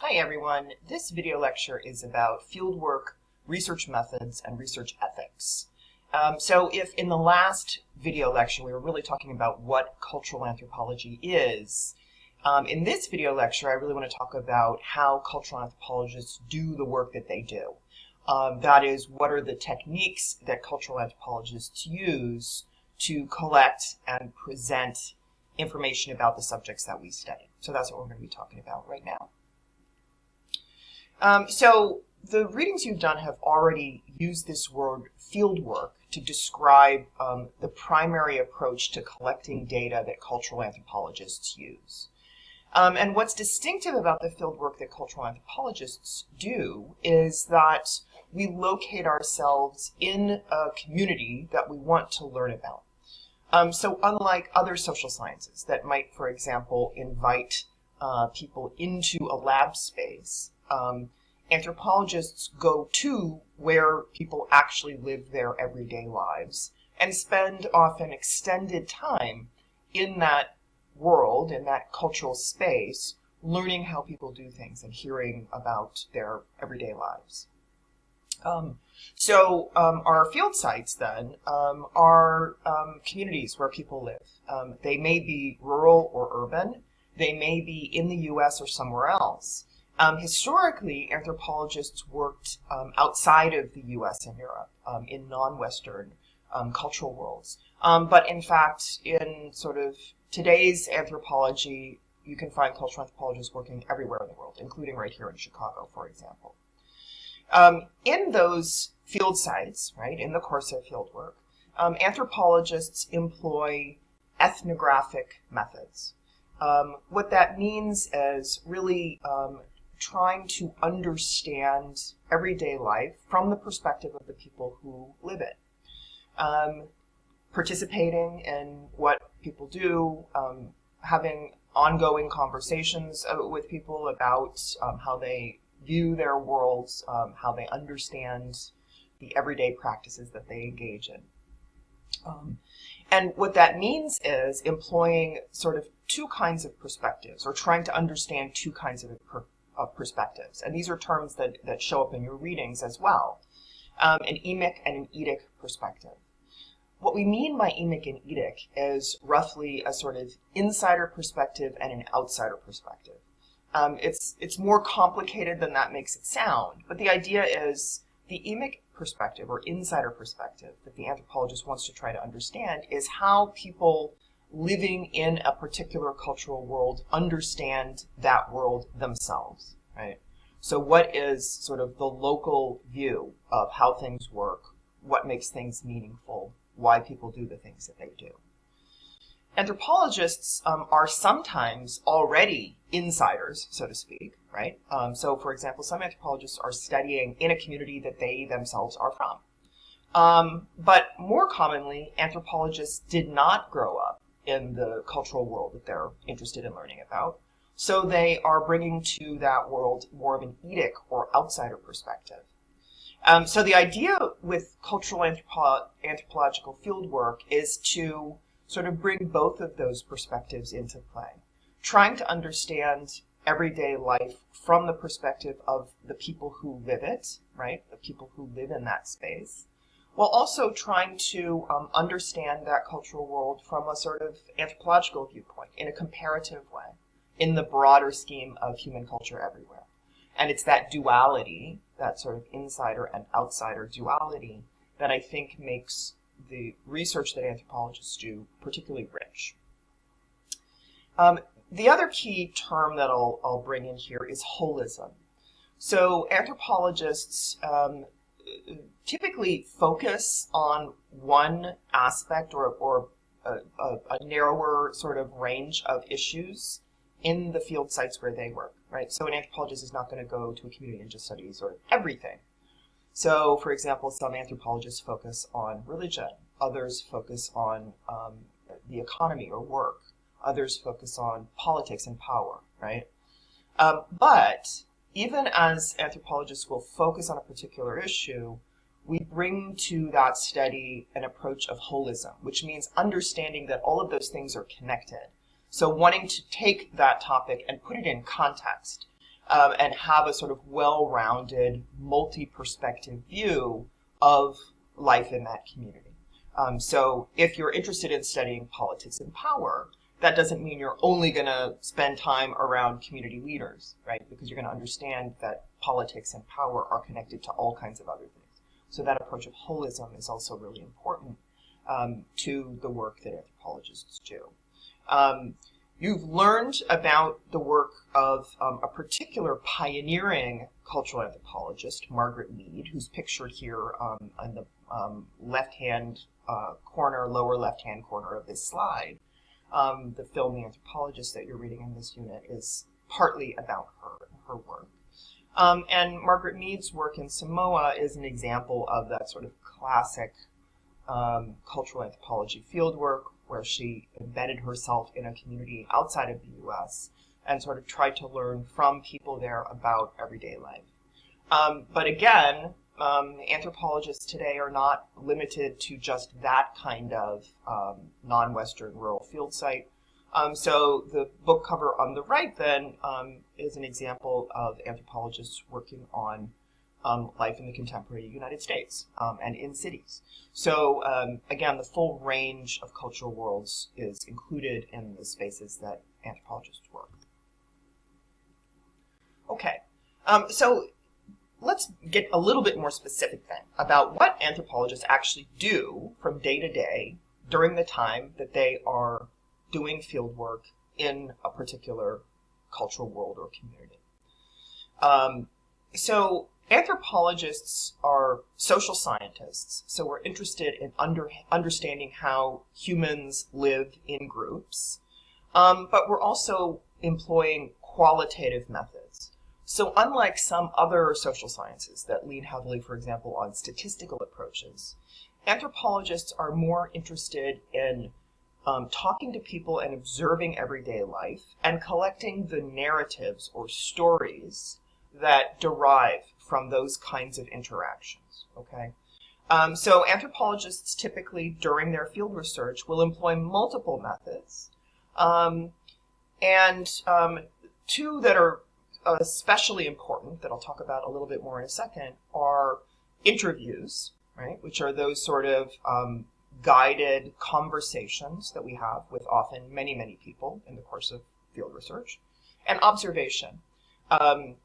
Hi everyone, this video lecture is about fieldwork, research methods, and research ethics. So if in the last video lecture we were really talking about what cultural anthropology is, in this video lecture I really want to talk about how cultural anthropologists do the work that they do. That is, what are the techniques that cultural anthropologists use to collect and present information about the subjects that we study. So that's what we're going to be talking about right now. So the readings you've done have already used this word fieldwork to describe the primary approach to collecting data that cultural anthropologists use. And what's distinctive about the fieldwork that cultural anthropologists do is that we locate ourselves in a community that we want to learn about. So unlike other social sciences that might, for example, invite people into a lab space, anthropologists go to where people actually live their everyday lives and spend often extended time in that world, in that cultural space, learning how people do things and hearing about their everyday lives. Our field sites then are communities where people live. They may be rural or urban. They may be in the U.S. or somewhere else. Historically, anthropologists worked outside of the U.S. and Europe, in non-Western cultural worlds. But in fact, in sort of today's anthropology, you can find cultural anthropologists working everywhere in the world, including right here in Chicago, for example. In those field sites, right, in the course of fieldwork, anthropologists employ ethnographic methods. What that means is really trying to understand everyday life from the perspective of the people who live it. Participating in what people do, having ongoing conversations with people about how they view their worlds, how they understand the everyday practices that they engage in. And what that means is employing sort of two kinds of perspectives, or trying to understand two kinds of perspectives. And these are terms that show up in your readings as well. An emic and an etic perspective. What we mean by emic and etic is roughly a sort of insider perspective and an outsider perspective. It's more complicated than that makes it sound, but the idea is the emic perspective or insider perspective that the anthropologist wants to try to understand is how people living in a particular cultural world understand that world themselves, right? So what is sort of the local view of how things work, what makes things meaningful, why people do the things that they do. Anthropologists are sometimes already insiders, so to speak, right? So, for example, some anthropologists are studying in a community that they themselves are from. But more commonly, anthropologists did not grow up in the cultural world that they're interested in learning about. So they are bringing to that world more of an etic or outsider perspective. So the idea with cultural anthropological fieldwork is to sort of bring both of those perspectives into play, trying to understand everyday life from the perspective of the people who live it, right, the people who live in that space, while also trying to understand that cultural world from a sort of anthropological viewpoint, in a comparative way, in the broader scheme of human culture everywhere. And it's that duality, that sort of insider and outsider duality, that I think makes the research that anthropologists do particularly rich. The other key term that I'll bring in here is holism. So anthropologists typically focus on one aspect or a narrower sort of range of issues in the field sites where they work, right? So an anthropologist is not going to go to a community and just study sort of everything. So, for example, some anthropologists focus on religion, others focus on the economy or work, others focus on politics and power, right? But even as anthropologists will focus on a particular issue, we bring to that study an approach of holism, which means understanding that all of those things are connected. So wanting to take that topic and put it in context. and have a sort of well-rounded, multi-perspective view of life in that community. So if you're interested in studying politics and power, that doesn't mean you're only going to spend time around community leaders, right? Because you're going to understand that politics and power are connected to all kinds of other things. So that approach of holism is also really important to the work that anthropologists do. You've learned about the work of a particular pioneering cultural anthropologist, Margaret Mead, who's pictured here on the left-hand corner, lower left-hand corner of this slide. The film The Anthropologist that you're reading in this unit is partly about her work. And Margaret Mead's work in Samoa is an example of that sort of classic cultural anthropology fieldwork, where she embedded herself in a community outside of the U.S. and sort of tried to learn from people there about everyday life. But again, anthropologists today are not limited to just that kind of non-Western rural field site. So the book cover on the right then is an example of anthropologists working on life in the contemporary United States and in cities. So again, the full range of cultural worlds is included in the spaces that anthropologists work. Okay, so let's get a little bit more specific then about what anthropologists actually do from day to day during the time that they are doing field work in a particular cultural world or community. So anthropologists are social scientists, so we're interested in understanding how humans live in groups, but we're also employing qualitative methods. So unlike some other social sciences that lean heavily, for example, on statistical approaches, anthropologists are more interested in talking to people and observing everyday life and collecting the narratives or stories that derive from those kinds of interactions, okay? So anthropologists typically, during their field research, will employ multiple methods, and two that are especially important, that I'll talk about a little bit more in a second, are interviews, right, which are those sort of guided conversations that we have with often many, many people in the course of field research, and observation,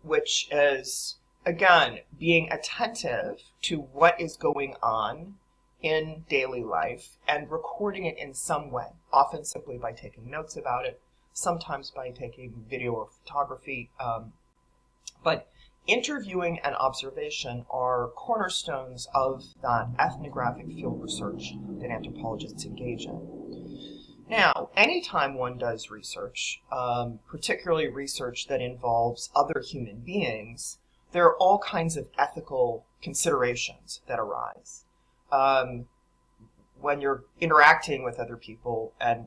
which is, again, being attentive to what is going on in daily life and recording it in some way, often simply by taking notes about it, sometimes by taking video or photography. But interviewing and observation are cornerstones of that ethnographic field research that anthropologists engage in. Now, anytime one does research, particularly research that involves other human beings, there are all kinds of ethical considerations that arise. When you're interacting with other people and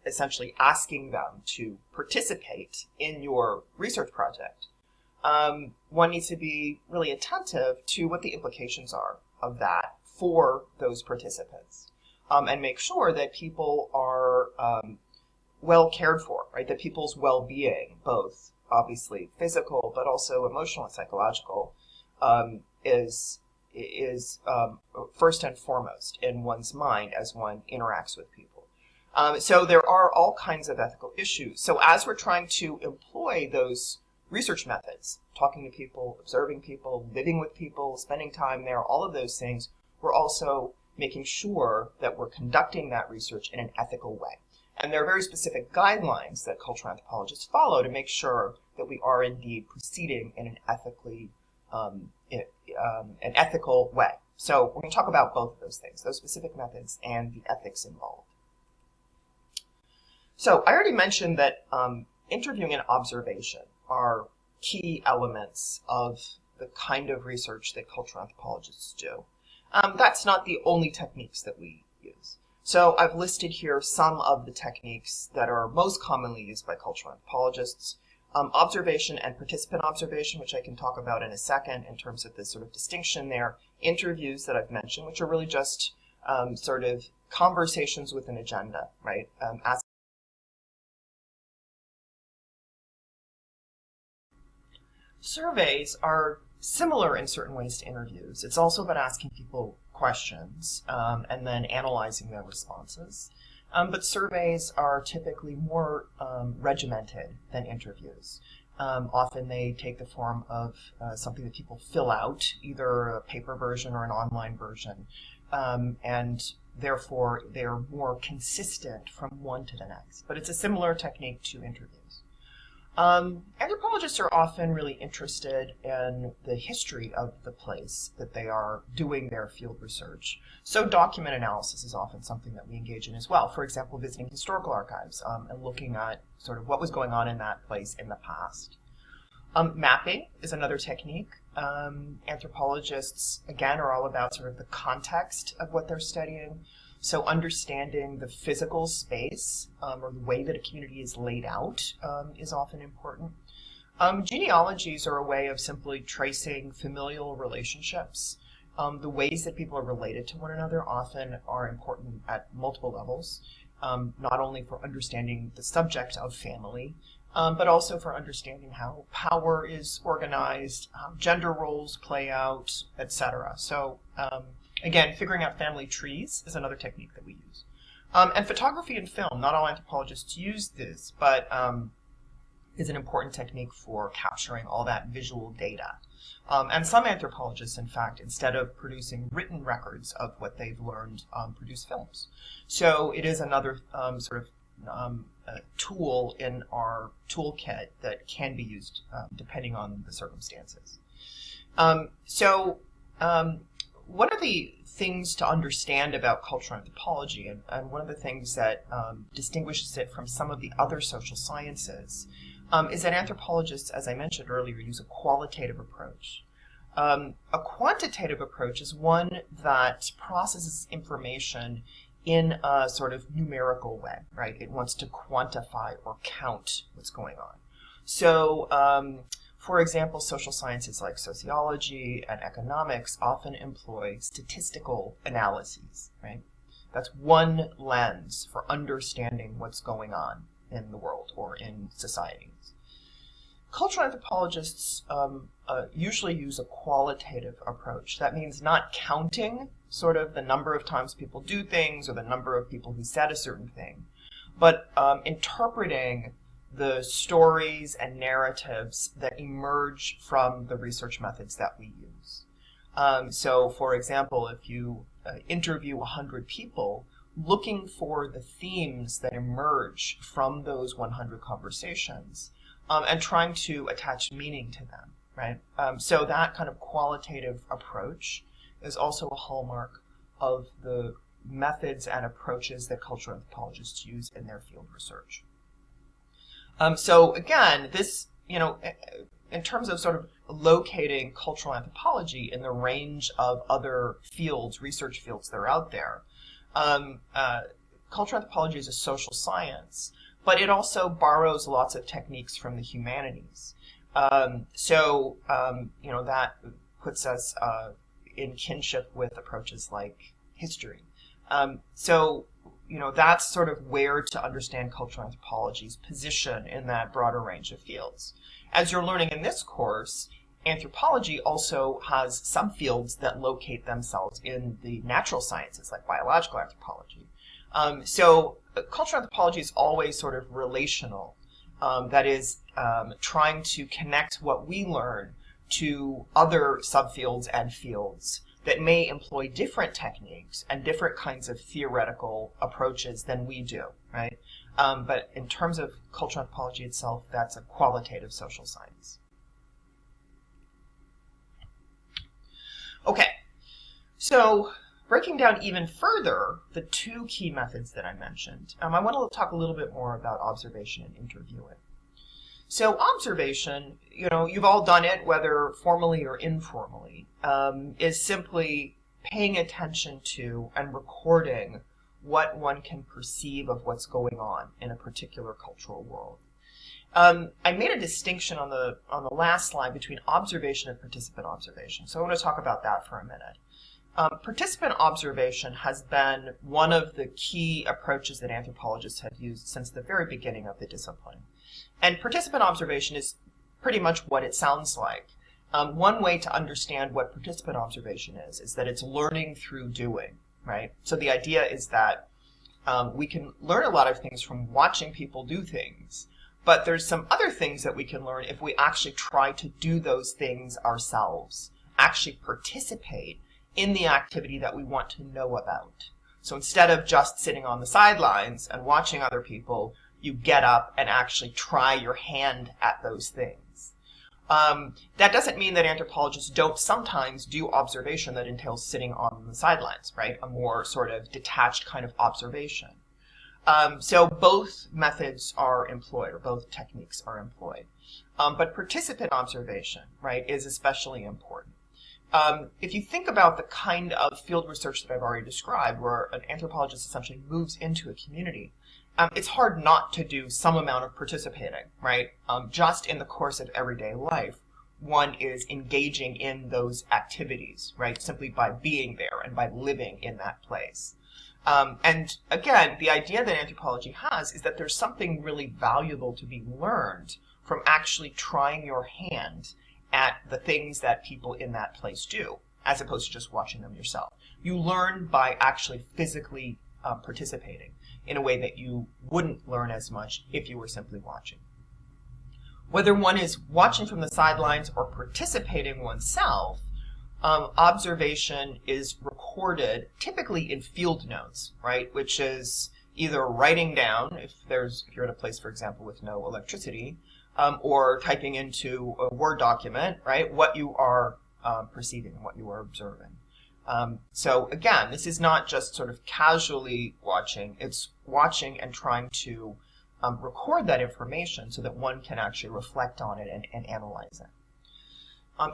essentially asking them to participate in your research project, one needs to be really attentive to what the implications are of that for those participants, and make sure that people are well cared for, right? That people's well-being, both obviously physical but also emotional and psychological, is first and foremost in one's mind as one interacts with people. So there are all kinds of ethical issues. So as we're trying to employ those research methods, talking to people, observing people, living with people, spending time there, all of those things, we're also making sure that we're conducting that research in an ethical way. And there are very specific guidelines that cultural anthropologists follow to make sure that we are indeed proceeding in an ethical way. So we're going to talk about both of those things, those specific methods and the ethics involved. So I already mentioned that interviewing and observation are key elements of the kind of research that cultural anthropologists do. That's not the only techniques that we use. So I've listed here some of the techniques that are most commonly used by cultural anthropologists. Observation and participant observation, which I can talk about in a second in terms of this sort of distinction there. Interviews that I've mentioned, which are really just sort of conversations with an agenda, right? Surveys are similar in certain ways to interviews. It's also about asking people questions and then analyzing their responses. But surveys are typically more regimented than interviews. Often they take the form of something that people fill out, either a paper version or an online version, and therefore they're more consistent from one to the next. But it's a similar technique to interviews. Anthropologists are often really interested in the history of the place that they are doing their field research. So document analysis is often something that we engage in as well. For example, visiting historical archives and looking at sort of what was going on in that place in the past. Mapping is another technique. Anthropologists, again, are all about sort of the context of what they're studying. So understanding the physical space or the way that a community is laid out is often important. Genealogies are a way of simply tracing familial relationships. The ways that people are related to one another often are important at multiple levels, not only for understanding the subject of family, but also for understanding how power is organized, how gender roles play out, etc. So again, figuring out family trees is another technique that we use. And photography and film, not all anthropologists use this, but is an important technique for capturing all that visual data. And some anthropologists, in fact, instead of producing written records of what they've learned, produce films. So it is another sort of tool in our toolkit that can be used depending on the circumstances. One of the things to understand about cultural anthropology, and one of the things that distinguishes it from some of the other social sciences, is that anthropologists, as I mentioned earlier, use a qualitative approach. A quantitative approach is one that processes information in a sort of numerical way, right? It wants to quantify or count what's going on. So, for example, social sciences like sociology and economics often employ statistical analyses, right? That's one lens for understanding what's going on in the world or in societies. Cultural anthropologists usually use a qualitative approach. That means not counting sort of the number of times people do things or the number of people who said a certain thing, but interpreting the stories and narratives that emerge from the research methods that we use. So, for example, if you interview 100 people, looking for the themes that emerge from those 100 conversations and trying to attach meaning to them, right? So that kind of qualitative approach is also a hallmark of the methods and approaches that cultural anthropologists use in their field research. So again, this, in terms of sort of locating cultural anthropology in the range of other fields, research fields that are out there, cultural anthropology is a social science, but it also borrows lots of techniques from the humanities. That puts us in kinship with approaches like history. That's sort of where to understand cultural anthropology's position in that broader range of fields. As you're learning in this course, anthropology also has subfields that locate themselves in the natural sciences, like biological anthropology. Cultural anthropology is always sort of relational. That is, trying to connect what we learn to other subfields and fields that may employ different techniques and different kinds of theoretical approaches than we do, right? But in terms of cultural anthropology itself, that's a qualitative social science. Okay, so breaking down even further the two key methods that I mentioned, I want to talk a little bit more about observation and interviewing. So observation, you've all done it, whether formally or informally, is simply paying attention to and recording what one can perceive of what's going on in a particular cultural world. I made a distinction on the last slide between observation and participant observation, so I want to talk about that for a minute. Participant observation has been one of the key approaches that anthropologists have used since the very beginning of the discipline. And participant observation is pretty much what it sounds like. One way to understand what participant observation is that it's learning through doing, right? So the idea is that we can learn a lot of things from watching people do things, but there's some other things that we can learn if we actually try to do those things ourselves, actually participate in the activity that we want to know about. So instead of just sitting on the sidelines and watching other people, you get up and actually try your hand at those things. That doesn't mean that anthropologists don't sometimes do observation that entails sitting on the sidelines, right? A more sort of detached kind of observation. So both methods are employed, or both techniques are employed. But participant observation, right, is especially important. If you think about the kind of field research that I've already described, where an anthropologist essentially moves into a community, it's hard not to do some amount of participating, right? Just in the course of everyday life, one is engaging in those activities, right? Simply by being there and by living in that place. And again, the idea that anthropology has is that there's something really valuable to be learned from actually trying your hand at the things that people in that place do, as opposed to just watching them yourself. You learn by actually physically participating in a way that you wouldn't learn as much if you were simply watching. Whether one is watching from the sidelines or participating oneself, observation is recorded typically in field notes, right? Which is either writing down, if you're in a place, for example, with no electricity, or typing into a Word document, right? What you are perceiving, what you are observing. So again, this is not just sort of casually watching, it's watching and trying to record that information so that one can actually reflect on it and analyze it.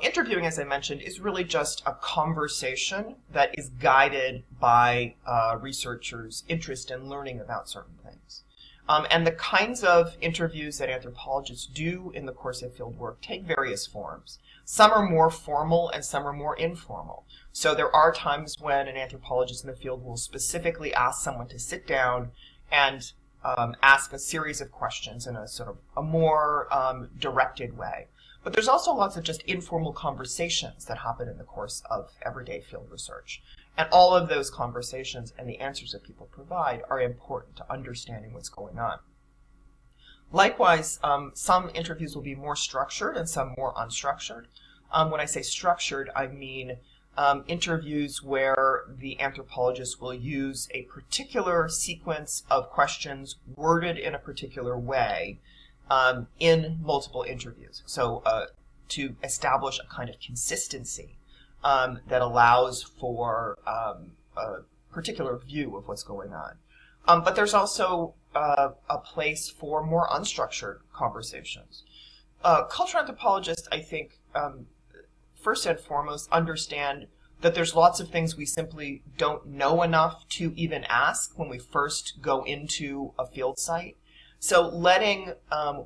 Interviewing, as I mentioned, is really just a conversation that is guided by researchers' interest in learning about certain things. And the kinds of interviews that anthropologists do in the course of field work take various forms. Some are more formal and some are more informal. So there are times when an anthropologist in the field will specifically ask someone to sit down and ask a series of questions in a sort of a more directed way. But there's also lots of just informal conversations that happen in the course of everyday field research. And all of those conversations and the answers that people provide are important to understanding what's going on. Likewise, some interviews will be more structured and some more unstructured. When I say structured, I mean interviews where the anthropologist will use a particular sequence of questions worded in a particular way in multiple interviews. So to establish a kind of consistency that allows for a particular view of what's going on. But there's also a place for more unstructured conversations. Cultural anthropologists, I think, first and foremost, understand that there's lots of things we simply don't know enough to even ask when we first go into a field site. So letting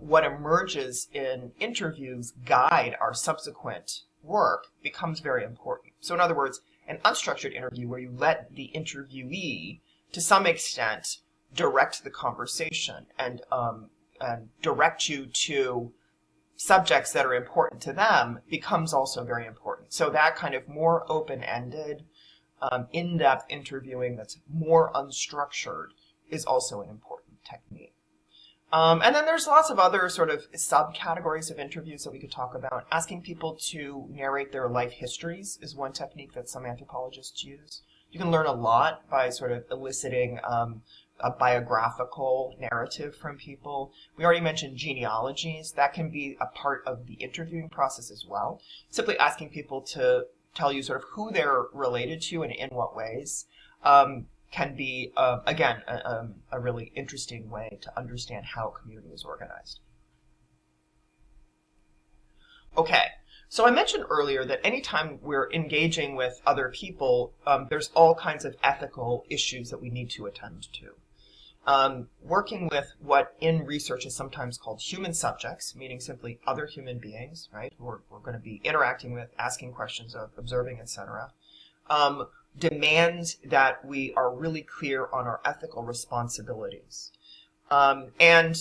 what emerges in interviews guide our subsequent work becomes very important. So in other words, an unstructured interview where you let the interviewee, to some extent, direct the conversation and direct you to subjects that are important to them becomes also very important. So that kind of more open-ended, in-depth interviewing that's more unstructured is also an important technique. And then there's lots of other sort of subcategories of interviews that we could talk about. Asking people to narrate their life histories is one technique that some anthropologists use. You can learn a lot by sort of eliciting a biographical narrative from people. We already mentioned genealogies. That can be a part of the interviewing process as well. Simply asking people to tell you sort of who they're related to and in what ways can be, again, a really interesting way to understand how a community is organized. Okay, so I mentioned earlier that anytime we're engaging with other people, there's all kinds of ethical issues that we need to attend to. Working with what in research is sometimes called human subjects, meaning simply other human beings, right, who we're going to be interacting with, asking questions of, observing, etc., demands that we are really clear on our ethical responsibilities. And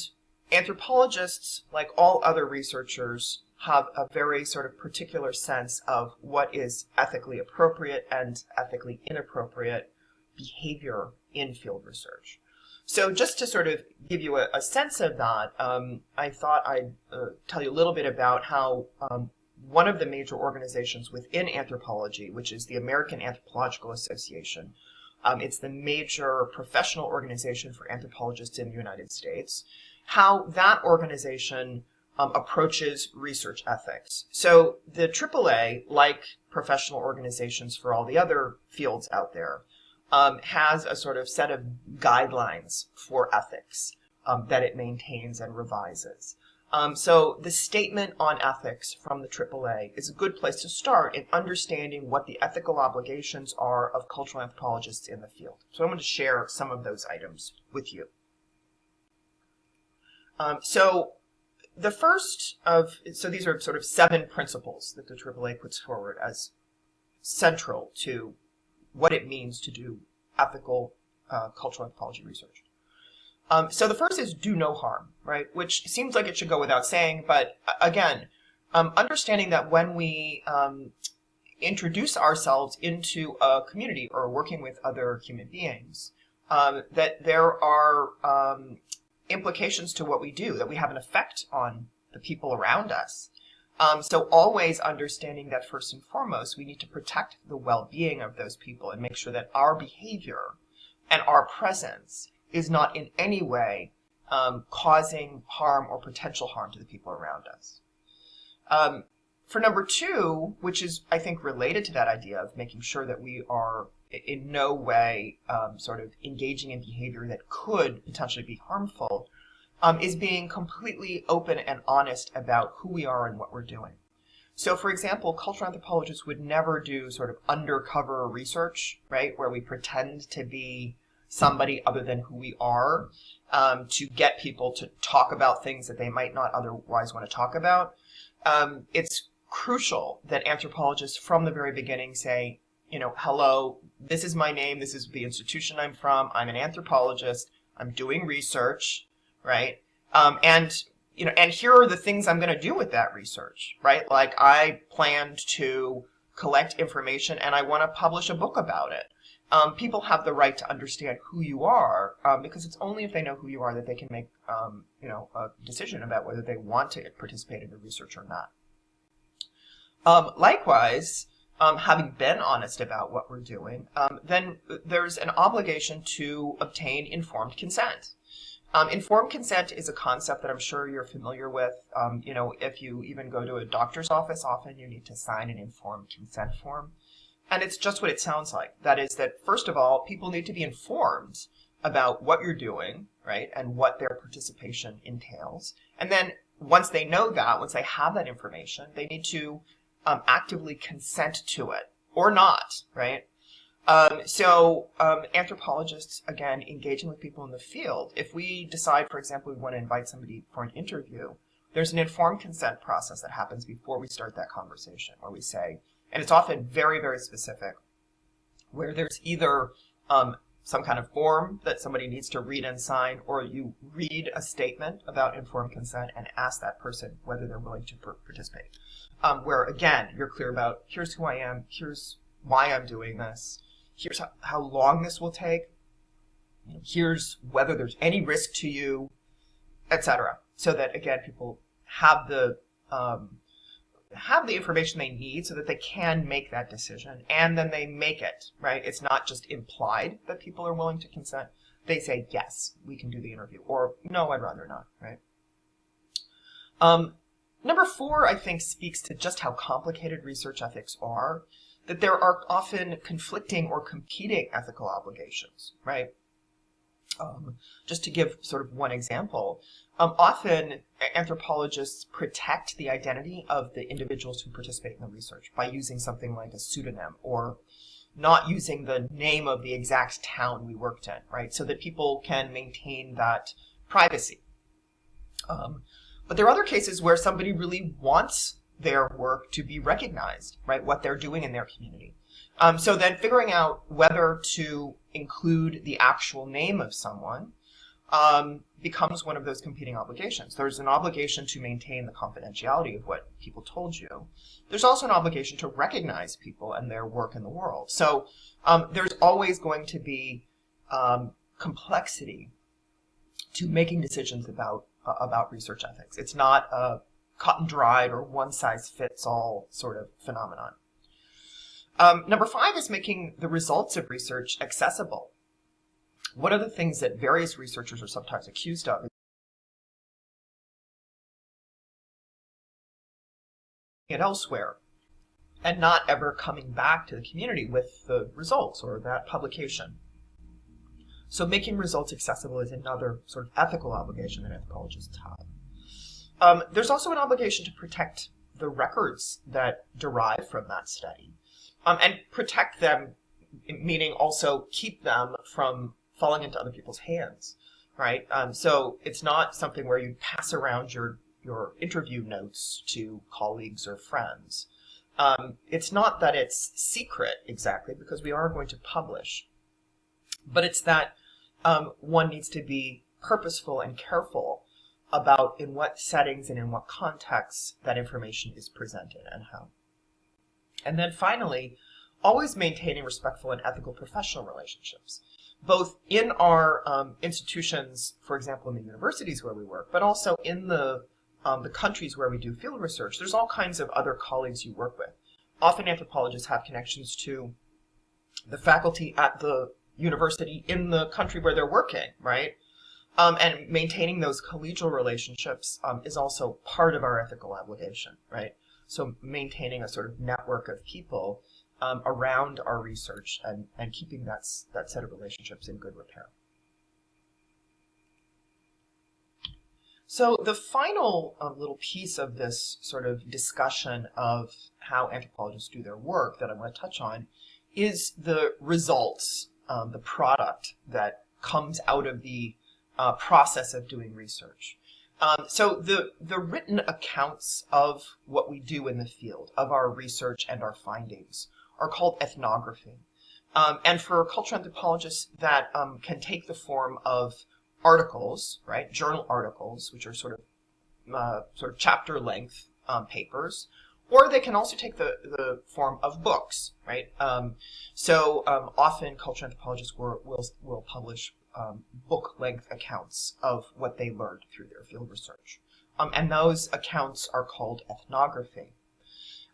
anthropologists, like all other researchers, have a very sort of particular sense of what is ethically appropriate and ethically inappropriate behavior in field research. So just to sort of give you a sense of that, I thought I'd tell you a little bit about how one of the major organizations within anthropology, which is the American Anthropological Association, it's the major professional organization for anthropologists in the United States, how that organization approaches research ethics. So the AAA, like professional organizations for all the other fields out there, has a sort of set of guidelines for ethics that it maintains and revises. So the statement on ethics from the AAA is a good place to start in understanding what the ethical obligations are of cultural anthropologists in the field. So I'm going to share some of those items with you. So these are sort of 7 principles that the AAA puts forward as central to what it means to do ethical cultural anthropology research. So the first is do no harm, right? Which seems like it should go without saying, but again, understanding that when we introduce ourselves into a community or working with other human beings, that there are implications to what we do, that we have an effect on the people around us. So always understanding that first and foremost, we need to protect the well-being of those people and make sure that our behavior and our presence is not in any way causing harm or potential harm to the people around us. For number 2, which is, I think, related to that idea of making sure that we are in no way sort of engaging in behavior that could potentially be harmful, is being completely open and honest about who we are and what we're doing. So, for example, cultural anthropologists would never do sort of undercover research, right, where we pretend to be somebody other than who we are to get people to talk about things that they might not otherwise want to talk about. It's crucial that anthropologists from the very beginning say, hello, this is my name, this is the institution I'm from, I'm an anthropologist, I'm doing research, right? And here are the things I'm going to do with that research, right? Like I planned to collect information and I want to publish a book about it. People have the right to understand who you are because it's only if they know who you are that they can make a decision about whether they want to participate in the research or not. Likewise, having been honest about what we're doing, then there's an obligation to obtain informed consent. Informed consent is a concept that I'm sure you're familiar with. If you even go to a doctor's office, often you need to sign an informed consent form. And it's just what it sounds like. That is that, first of all, people need to be informed about what you're doing, right, and what their participation entails. And then once they know that, once they have that information, they need to actively consent to it or not, right? So anthropologists, again, engaging with people in the field, if we decide, for example, we want to invite somebody for an interview, there's an informed consent process that happens before we start that conversation where we say, and it's often very, very specific, where there's either some kind of form that somebody needs to read and sign, or you read a statement about informed consent and ask that person whether they're willing to participate. Where, again, you're clear about, here's who I am, here's why I'm doing this, here's how long this will take, here's whether there's any risk to you, etc. So that, again, people have the information they need so that they can make that decision, and then they make it, right? It's not just implied that people are willing to consent. They say, yes, we can do the interview, or no, I'd rather not, right? Number 4, I think, speaks to just how complicated research ethics are, that there are often conflicting or competing ethical obligations, right? Just to give sort of one example, often anthropologists protect the identity of the individuals who participate in the research by using something like a pseudonym or not using the name of the exact town we worked in, right? So that people can maintain that privacy. But there are other cases where somebody really wants their work to be recognized, right? What they're doing in their community. So then figuring out whether to include the actual name of someone becomes one of those competing obligations. There's an obligation to maintain the confidentiality of what people told you. There's also an obligation to recognize people and their work in the world. So there's always going to be complexity to making decisions about research ethics. It's not a cut and dried or one-size-fits-all sort of phenomenon. Number 5 is making the results of research accessible. One of the things that various researchers are sometimes accused of is elsewhere and not ever coming back to the community with the results or that publication. So making results accessible is another sort of ethical obligation that anthropologists have. There's also an obligation to protect the records that derive from that study. And protect them, meaning also keep them from falling into other people's hands, right? So it's not something where you pass around your interview notes to colleagues or friends. It's not that it's secret exactly, because we are going to publish, but it's that one needs to be purposeful and careful about in what settings and in what contexts that information is presented and how. And then finally, always maintaining respectful and ethical professional relationships, both in our institutions, for example, in the universities where we work, but also in the countries where we do field research. There's all kinds of other colleagues you work with. Often anthropologists have connections to the faculty at the university in the country where they're working, right? And maintaining those collegial relationships is also part of our ethical obligation, right? So maintaining a sort of network of people around our research and keeping that set of relationships in good repair. So the final little piece of this sort of discussion of how anthropologists do their work that I want to touch on is the results, the product that comes out of the process of doing research. So the written accounts of what we do in the field, of our research and our findings, are called ethnography. And for cultural anthropologists, that can take the form of articles, right, journal articles, which are sort of chapter length papers, or they can also take the form of books, right? So often cultural anthropologists will publish book-length accounts of what they learned through their field research. And those accounts are called ethnography.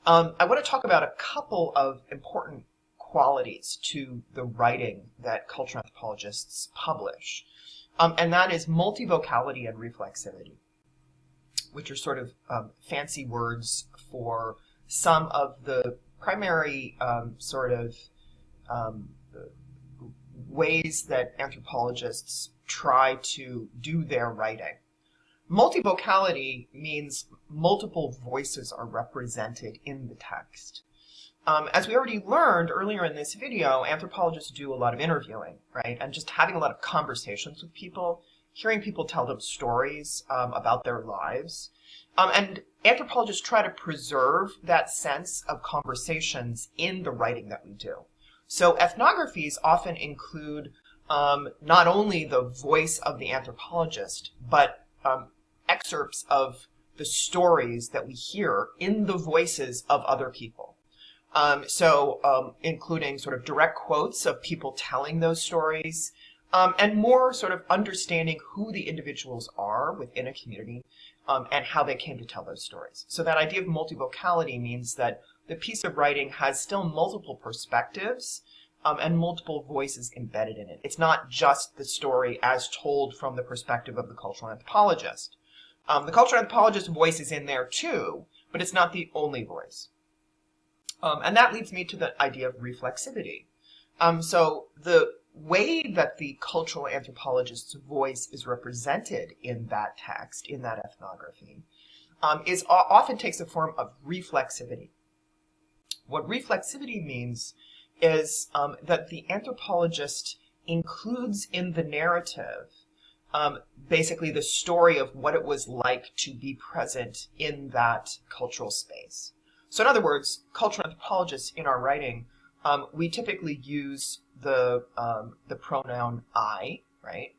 I want to talk about a couple of important qualities to the writing that cultural anthropologists publish. And that is multivocality and reflexivity, which are sort of fancy words for some of the primary ways that anthropologists try to do their writing. Multivocality means multiple voices are represented in the text. As we already learned earlier in this video, anthropologists do a lot of interviewing, right? And just having a lot of conversations with people, hearing people tell them stories about their lives. And anthropologists try to preserve that sense of conversations in the writing that we do. So ethnographies often include not only the voice of the anthropologist, but excerpts of the stories that we hear in the voices of other people. Including sort of direct quotes of people telling those stories, and more sort of understanding who the individuals are within a community and how they came to tell those stories. So that idea of multivocality means that the piece of writing has still multiple perspectives and multiple voices embedded in it. It's not just the story as told from the perspective of the cultural anthropologist. The cultural anthropologist's voice is in there too, but it's not the only voice. And that leads me to the idea of reflexivity. So the way that the cultural anthropologist's voice is represented in that text, in that ethnography, often takes the form of reflexivity. What reflexivity means is that the anthropologist includes in the narrative basically the story of what it was like to be present in that cultural space. So in other words, cultural anthropologists in our writing, we typically use the pronoun I, right?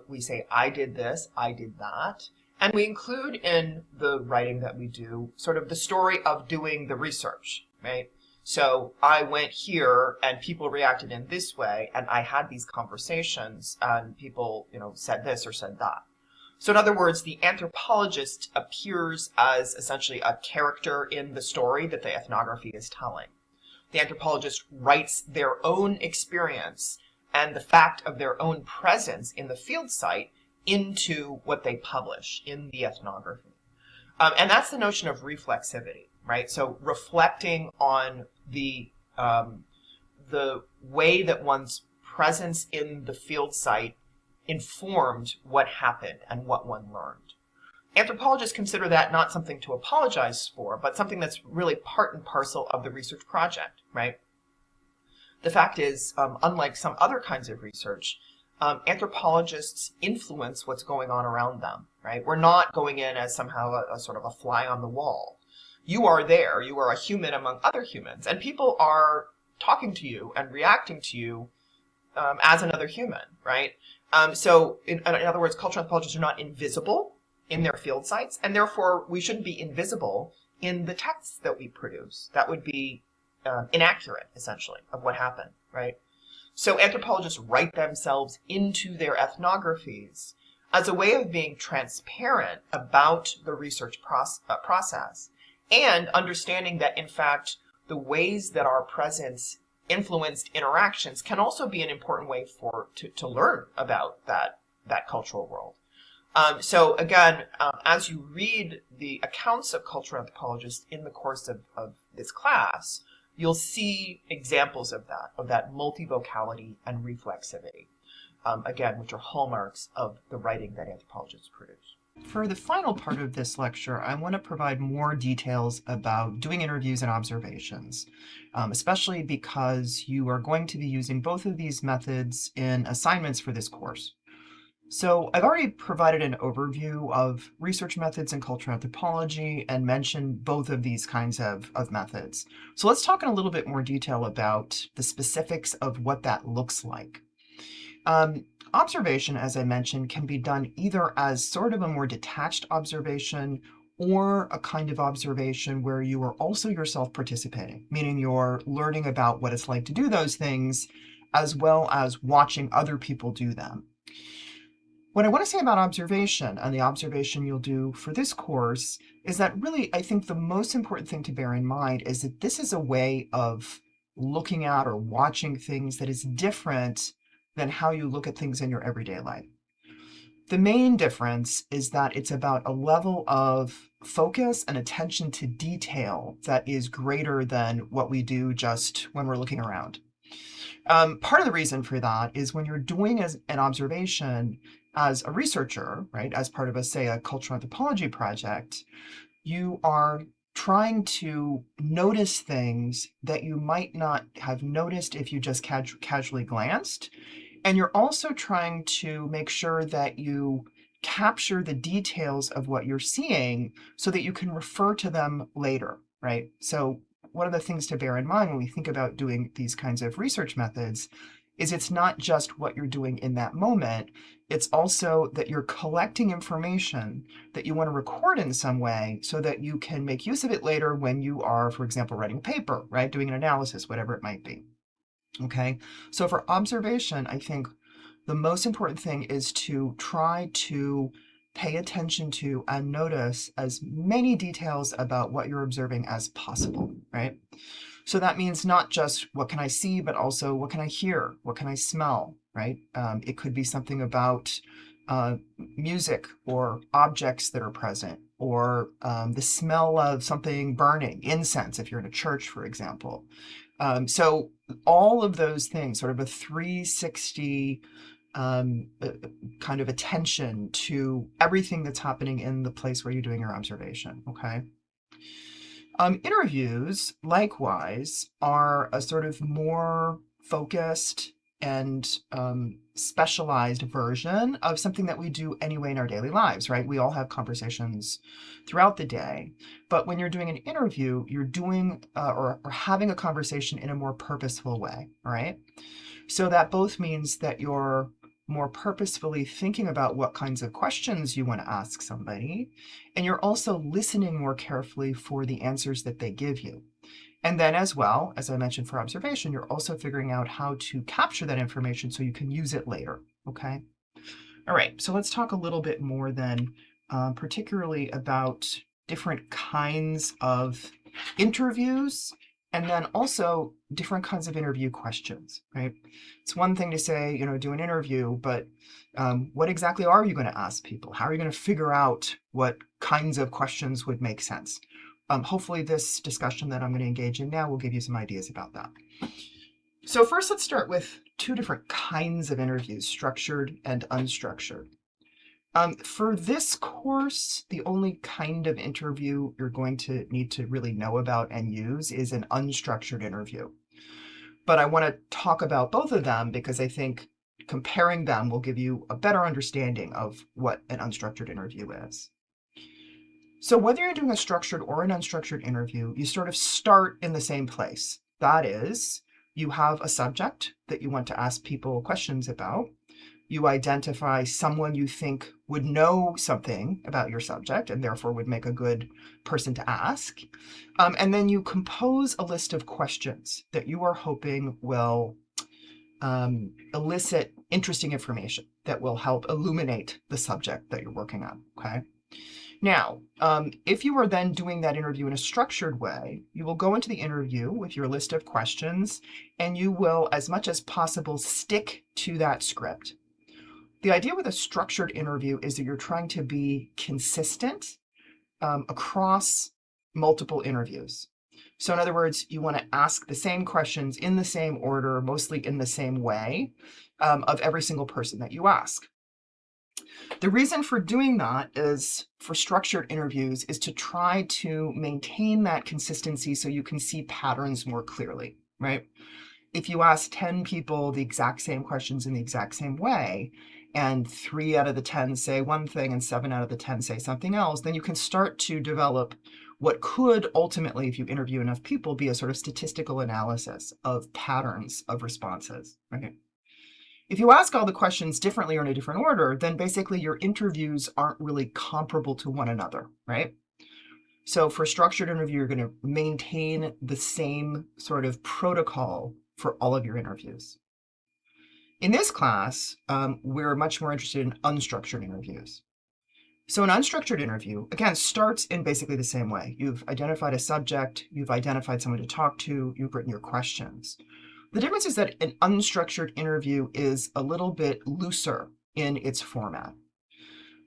We say, I did this, I did that. And we include in the writing that we do sort of the story of doing the research, right? So I went here and people reacted in this way, and I had these conversations and people, said this or said that. So in other words, the anthropologist appears as essentially a character in the story that the ethnography is telling. The anthropologist writes their own experience and the fact of their own presence in the field site into what they publish in the ethnography. And that's the notion of reflexivity, right? So reflecting on the way that one's presence in the field site informed what happened and what one learned. Anthropologists consider that not something to apologize for, but something that's really part and parcel of the research project, right? The fact is, unlike some other kinds of research, anthropologists influence what's going on around them, right? We're not going in as somehow a sort of a fly on the wall. You are there, you are a human among other humans, and people are talking to you and reacting to you as another human, right? So in other words, cultural anthropologists are not invisible in their field sites, and therefore we shouldn't be invisible in the texts that we produce. That would be inaccurate, essentially, of what happened, right? So anthropologists write themselves into their ethnographies as a way of being transparent about the research process and understanding that, in fact, the ways that our presence influenced interactions can also be an important way to learn about that cultural world. So again, as you read the accounts of cultural anthropologists in the course of this class, you'll see examples of that multivocality and reflexivity, again, which are hallmarks of the writing that anthropologists produce. For the final part of this lecture, I want to provide more details about doing interviews and observations, especially because you are going to be using both of these methods in assignments for this course. So I've already provided an overview of research methods in cultural anthropology and mentioned both of these kinds of methods. So let's talk in a little bit more detail about the specifics of what that looks like. Observation, as I mentioned, can be done either as sort of a more detached observation or a kind of observation where you are also yourself participating, meaning you're learning about what it's like to do those things as well as watching other people do them. What I want to say about observation and the observation you'll do for this course is that really, I think the most important thing to bear in mind is that this is a way of looking at or watching things that is different than how you look at things in your everyday life. The main difference is that it's about a level of focus and attention to detail that is greater than what we do just when we're looking around. Part of the reason for that is when you're doing an observation as a researcher, right, as part of a cultural anthropology project, you are trying to notice things that you might not have noticed if you just casually glanced. And you're also trying to make sure that you capture the details of what you're seeing so that you can refer to them later, right? So one of the things to bear in mind when we think about doing these kinds of research methods is it's not just what you're doing in that moment, it's also that you're collecting information that you want to record in some way so that you can make use of it later when you are, for example, writing a paper, right? Doing an analysis, whatever it might be. Okay, so for observation, I think the most important thing is to try to pay attention to and notice as many details about what you're observing as possible, right? So that means not just what can I see, but also what can I hear? What can I smell, right? It could be something about music or objects that are present, or the smell of something burning, incense, if you're in a church, for example. So all of those things, sort of a 360 kind of attention to everything that's happening in the place where you're doing your observation, okay? Interviews, likewise, are a sort of more focused and specialized version of something that we do anyway in our daily lives, right? We all have conversations throughout the day, but when you're doing an interview, you're doing or having a conversation in a more purposeful way, all right? So that both means that you're more purposefully thinking about what kinds of questions you want to ask somebody, and you're also listening more carefully for the answers that they give you. And then as well, as I mentioned for observation, you're also figuring out how to capture that information so you can use it later, okay? All right, so let's talk a little bit more then, particularly about different kinds of interviews, and then also different kinds of interview questions, right? It's one thing to say, do an interview, but what exactly are you going to ask people? How are you going to figure out what kinds of questions would make sense? Hopefully this discussion that I'm going to engage in now will give you some ideas about that. So first, let's start with two different kinds of interviews, structured and unstructured. For this course, the only kind of interview you're going to need to really know about and use is an unstructured interview. But I want to talk about both of them because I think comparing them will give you a better understanding of what an unstructured interview is. So whether you're doing a structured or an unstructured interview, you sort of start in the same place. That is, you have a subject that you want to ask people questions about. You identify someone you think would know something about your subject and therefore would make a good person to ask. And then you compose a list of questions that you are hoping will elicit interesting information that will help illuminate the subject that you're working on, okay? Now, if you are then doing that interview in a structured way, you will go into the interview with your list of questions, and you will, as much as possible, stick to that script. The idea with a structured interview is that you're trying to be consistent across multiple interviews. So in other words, you want to ask the same questions in the same order, mostly in the same way, of every single person that you ask. The reason for doing that is for structured interviews is to try to maintain that consistency so you can see patterns more clearly, right? If you ask 10 people the exact same questions in the exact same way, and 3 out of the 10 say one thing and 7 out of the 10 say something else, then you can start to develop what could ultimately, if you interview enough people, be a sort of statistical analysis of patterns of responses, right? If you ask all the questions differently or in a different order, then basically your interviews aren't really comparable to one another, right? So for a structured interview, you're going to maintain the same sort of protocol for all of your interviews. In this class, we're much more interested in unstructured interviews. So an unstructured interview, again, starts in basically the same way. You've identified a subject, you've identified someone to talk to, you've written your questions. The difference is that an unstructured interview is a little bit looser in its format.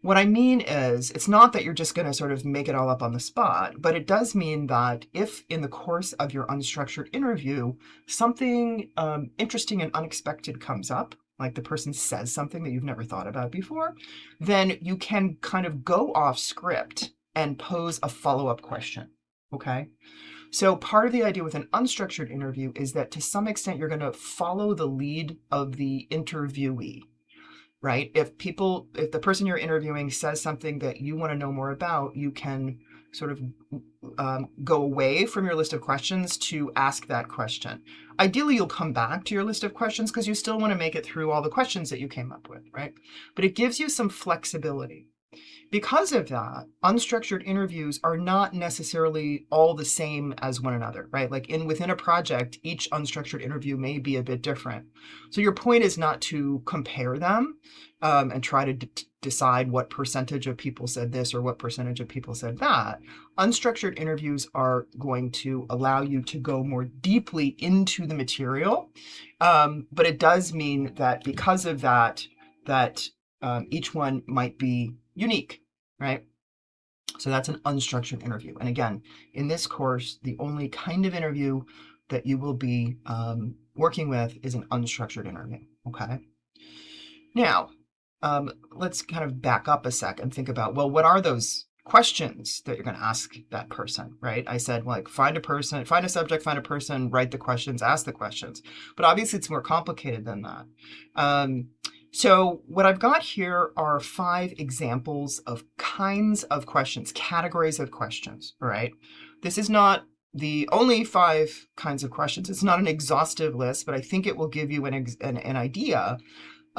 What I mean is, it's not that you're just going to sort of make it all up on the spot, but it does mean that if in the course of your unstructured interview, something interesting and unexpected comes up, like the person says something that you've never thought about before, then you can kind of go off script and pose a follow-up question, okay? So part of the idea with an unstructured interview is that to some extent you're going to follow the lead of the interviewee, right? If the person you're interviewing says something that you want to know more about, you can sort of go away from your list of questions to ask that question. Ideally, you'll come back to your list of questions because you still want to make it through all the questions that you came up with, right? But it gives you some flexibility. Because of that, unstructured interviews are not necessarily all the same as one another, right? Like within a project, each unstructured interview may be a bit different. So your point is not to compare them and try to decide what percentage of people said this or what percentage of people said that. Unstructured interviews are going to allow you to go more deeply into the material, but it does mean that because of that, each one might be unique, right? So that's an unstructured interview. And again, in this course, the only kind of interview that you will be working with is an unstructured interview, okay? Now, let's kind of back up a sec and think about, well, what are those questions that you're going to ask that person, right? I said, like, find a subject, find a person, write the questions, ask the questions. But obviously it's more complicated than that. So what I've got here are 5 examples of kinds of questions, categories of questions, all right? This is not the only 5 kinds of questions. It's not an exhaustive list, but I think it will give you an idea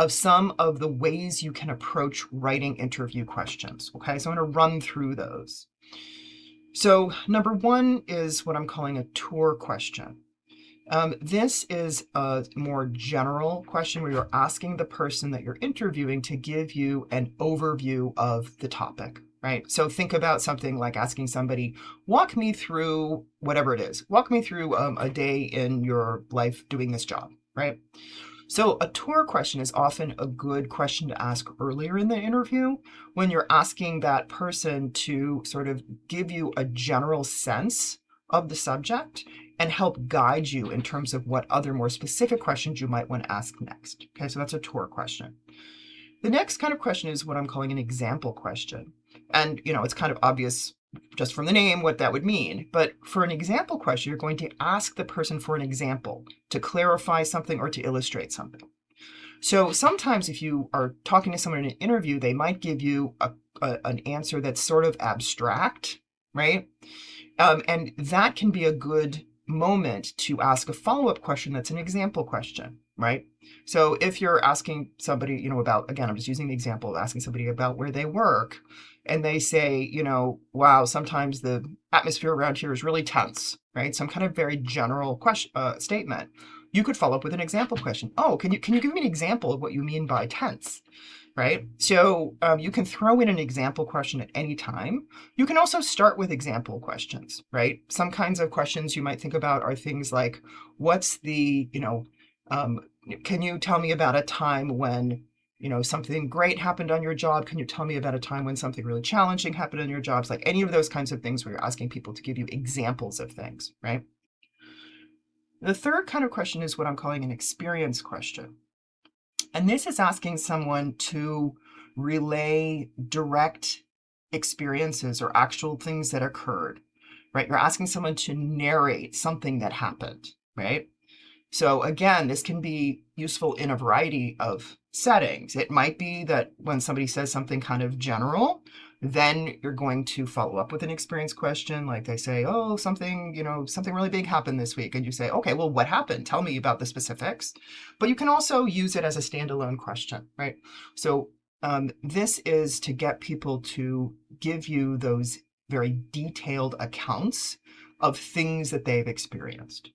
of some of the ways you can approach writing interview questions. Okay, so I'm going to run through those. So number one is what I'm calling a tour question. This is a more general question where you're asking the person that you're interviewing to give you an overview of the topic, right? So think about something like asking somebody, walk me through whatever it is. Walk me through a day in your life doing this job, right? So a tour question is often a good question to ask earlier in the interview when you're asking that person to sort of give you a general sense of the subject and help guide you in terms of what other more specific questions you might want to ask next. Okay, so that's a tour question. The next kind of question is what I'm calling an example question. And, it's kind of obvious just from the name what that would mean. But for an example question, you're going to ask the person for an example to clarify something or to illustrate something. So sometimes if you are talking to someone in an interview, they might give you an answer that's sort of abstract, right? And that can be a good moment to ask a follow-up question that's an example question, right? So if you're asking somebody, about, again, I'm just using the example of asking somebody about where they work, and they say, wow, sometimes the atmosphere around here is really tense, right? Some kind of very general question, statement. You could follow up with an example question. Oh, can you give me an example of what you mean by tense? Right? So you can throw in an example question at any time. You can also start with example questions, right? Some kinds of questions you might think about are things like, what's the, can you tell me about a time when, something great happened on your job? Can you tell me about a time when something really challenging happened on your jobs? Like any of those kinds of things where you're asking people to give you examples of things, right? The third kind of question is what I'm calling an experience question. And this is asking someone to relay direct experiences or actual things that occurred, right? You're asking someone to narrate something that happened, right? So again, this can be useful in a variety of settings. It might be that when somebody says something kind of general, then you're going to follow up with an experience question. Like they say, oh, something really big happened this week. And you say, okay, well, what happened? Tell me about the specifics. But you can also use it as a standalone question, right? So this is to get people to give you those very detailed accounts of things that they've experienced.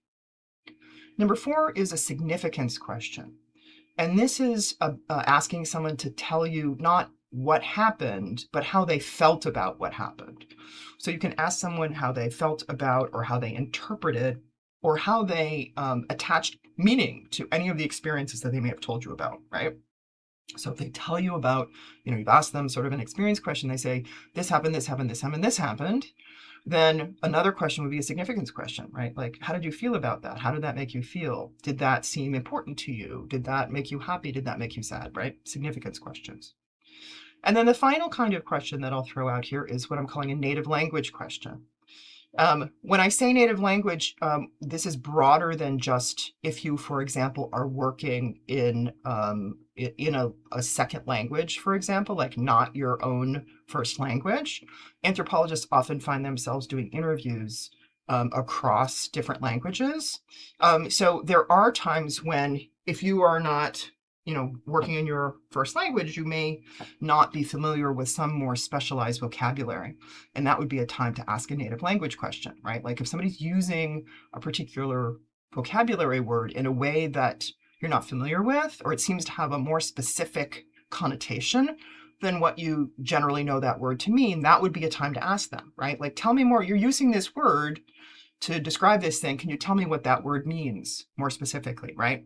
Number 4 is a significance question. And this is asking someone to tell you not what happened, but how they felt about what happened. So you can ask someone how they felt about or how they interpreted or how they attached meaning to any of the experiences that they may have told you about, right? So if they tell you about, you've asked them sort of an experience question, they say, this happened, this happened, this happened, this happened. Then another question would be a significance question, right? Like, how did you feel about that? How did that make you feel? Did that seem important to you? Did that make you happy? Did that make you sad, right? Significance questions. And then the final kind of question that I'll throw out here is what I'm calling a native language question. When I say native language, this is broader than just if you, for example, are working in a second language, for example, like not your own first language. Anthropologists often find themselves doing interviews across different languages. So there are times when if you are not working in your first language, you may not be familiar with some more specialized vocabulary. And that would be a time to ask a native language question, right? Like if somebody's using a particular vocabulary word in a way that you're not familiar with, or it seems to have a more specific connotation than what you generally know that word to mean, that would be a time to ask them, right? Like, tell me more. You're using this word to describe this thing. Can you tell me what that word means more specifically, right?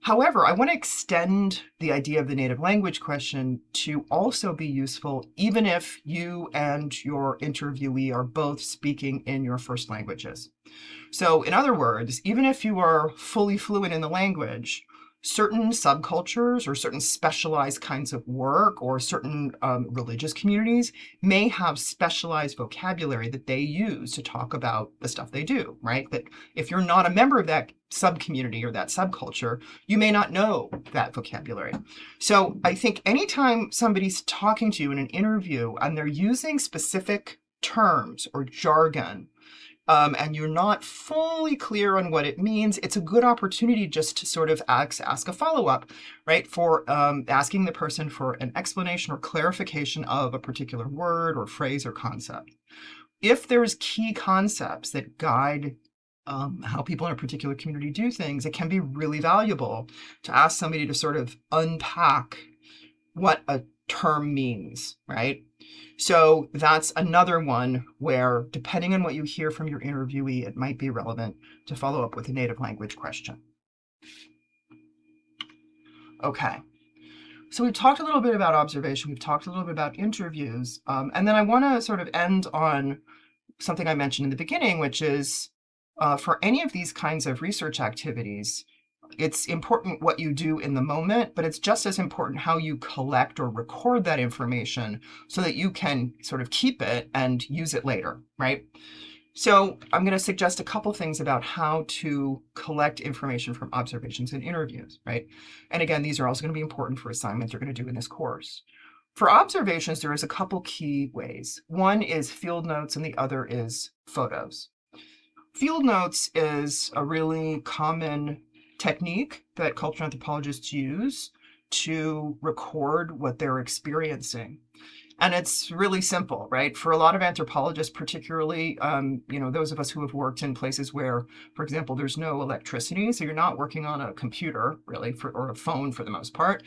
However, I want to extend the idea of the native language question to also be useful even if you and your interviewee are both speaking in your first languages. So in other words, even if you are fully fluent in the language, certain subcultures or certain specialized kinds of work or certain religious communities may have specialized vocabulary that they use to talk about the stuff they do, right? That if you're not a member of that sub-community or that subculture, you may not know that vocabulary. So I think anytime somebody's talking to you in an interview and they're using specific terms or jargon, and you're not fully clear on what it means, it's a good opportunity just to sort of ask a follow-up, right? For asking the person for an explanation or clarification of a particular word or phrase or concept. If there's key concepts that guide how people in a particular community do things, it can be really valuable to ask somebody to sort of unpack what a term means, right? So that's another one where, depending on what you hear from your interviewee, it might be relevant to follow up with a native language question. Okay, so we've talked a little bit about observation, we've talked a little bit about interviews, and then I want to sort of end on something I mentioned in the beginning, which is for any of these kinds of research activities, it's important what you do in the moment, but it's just as important how you collect or record that information so that you can sort of keep it and use it later, right? So I'm going to suggest a couple things about how to collect information from observations and interviews, right? And again, these are also going to be important for assignments you're going to do in this course. For observations, there is a couple key ways. One is field notes and the other is photos. Field notes is a really common technique that cultural anthropologists use to record what they're experiencing. And it's really simple, right? For a lot of anthropologists, particularly, those of us who have worked in places where, for example, there's no electricity, so you're not working on a computer, really, or a phone for the most part,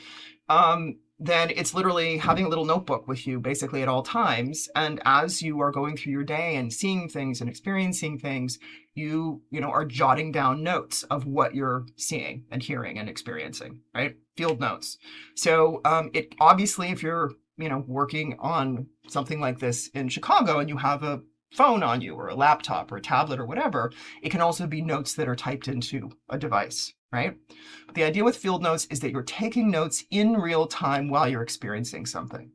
then it's literally having a little notebook with you basically at all times. And as you are going through your day and seeing things and experiencing things, you are jotting down notes of what you're seeing and hearing and experiencing, right? Field notes. So it obviously, if you're working on something like this in Chicago and you have a phone on you or a laptop or a tablet or whatever, it can also be notes that are typed into a device, right? The idea with field notes is that you're taking notes in real time while you're experiencing something.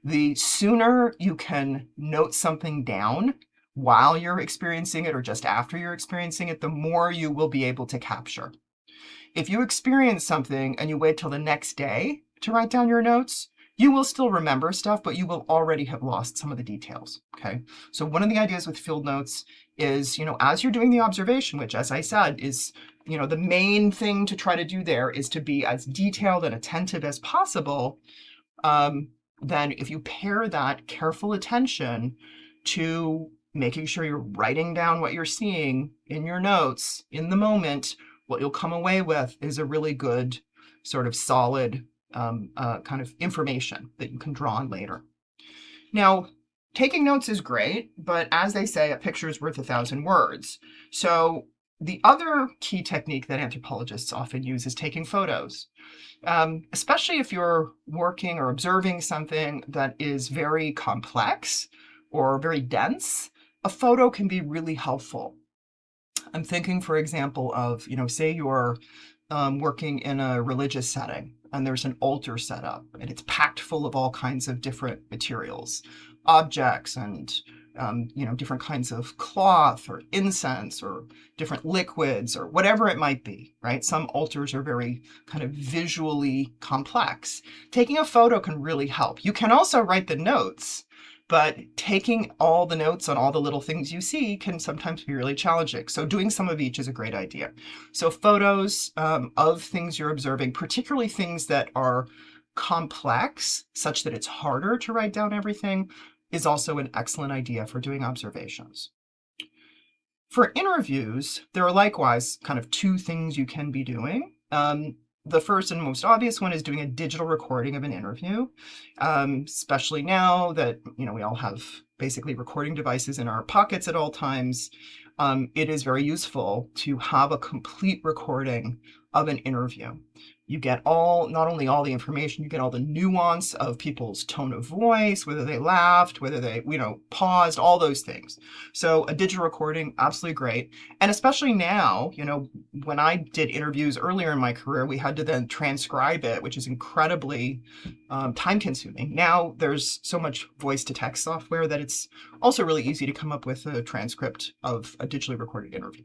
The sooner you can note something down while you're experiencing it or just after you're experiencing it, the more you will be able to capture. If you experience something and you wait till the next day to write down your notes, you will still remember stuff, but you will already have lost some of the details, okay? So one of the ideas with field notes is, as you're doing the observation, which, as I said, is, the main thing to try to do there is to be as detailed and attentive as possible. Then if you pair that careful attention to making sure you're writing down what you're seeing in your notes in the moment, what you'll come away with is a really good sort of solid kind of information that you can draw on later. Now, taking notes is great, but as they say, a picture is worth 1,000 words. So the other key technique that anthropologists often use is taking photos, especially if you're working or observing something that is very complex or very dense. A photo can be really helpful. I'm thinking, for example, of, say you're working in a religious setting and there's an altar set up and it's packed full of all kinds of different materials, objects, and different kinds of cloth or incense or different liquids or whatever it might be, right? Some altars are very kind of visually complex. Taking a photo can really help. You can also write the notes, but taking all the notes on all the little things you see can sometimes be really challenging. So doing some of each is a great idea. So photos of things you're observing, particularly things that are complex, such that it's harder to write down everything, is also an excellent idea for doing observations. For interviews, there are likewise kind of two things you can be doing. The first and most obvious one is doing a digital recording of an interview, especially now that we all have basically recording devices in our pockets at all times. It is very useful to have a complete recording of an interview. You get not only all the information, you get all the nuance of people's tone of voice, whether they laughed, whether they, paused, all those things. So a digital recording, absolutely great. And especially now, when I did interviews earlier in my career, we had to then transcribe it, which is incredibly time consuming. Now there's so much voice to text software that it's also really easy to come up with a transcript of a digitally recorded interview.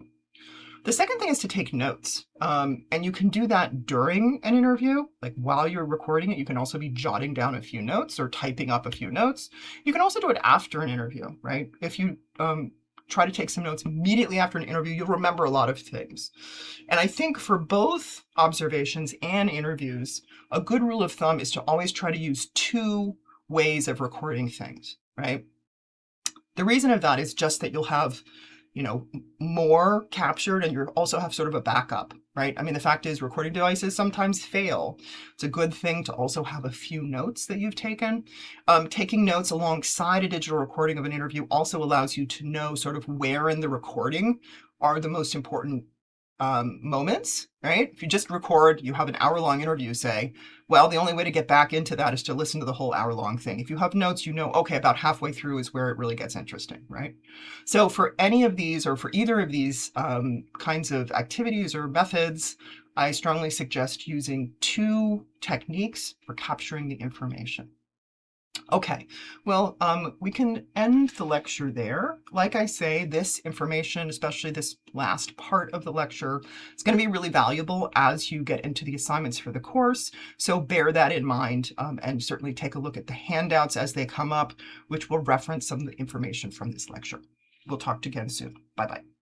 The second thing is to take notes, and you can do that during an interview. Like while you're recording it, you can also be jotting down a few notes or typing up a few notes. You can also do it after an interview, right? If you try to take some notes immediately after an interview, you'll remember a lot of things. And I think for both observations and interviews, a good rule of thumb is to always try to use two ways of recording things, right? The reason of that is just that you'll have, you know, more captured, and you also have sort of a backup, right? I mean, the fact is recording devices sometimes fail. It's a good thing to also have a few notes that you've taken. Taking notes alongside a digital recording of an interview also allows you to know sort of where in the recording are the most important moments, right? If you just record, you have an hour-long interview, say, well, the only way to get back into that is to listen to the whole hour-long thing. If you have notes, you know, okay, about halfway through is where it really gets interesting, right? So for any of these, or for either of these kinds of activities or methods, I strongly suggest using two techniques for capturing the information. Okay, well, we can end the lecture there. Like I say, this information, especially this last part of the lecture, is going to be really valuable as you get into the assignments for the course. So bear that in mind, and certainly take a look at the handouts as they come up, which will reference some of the information from this lecture. We'll talk again soon. Bye-bye.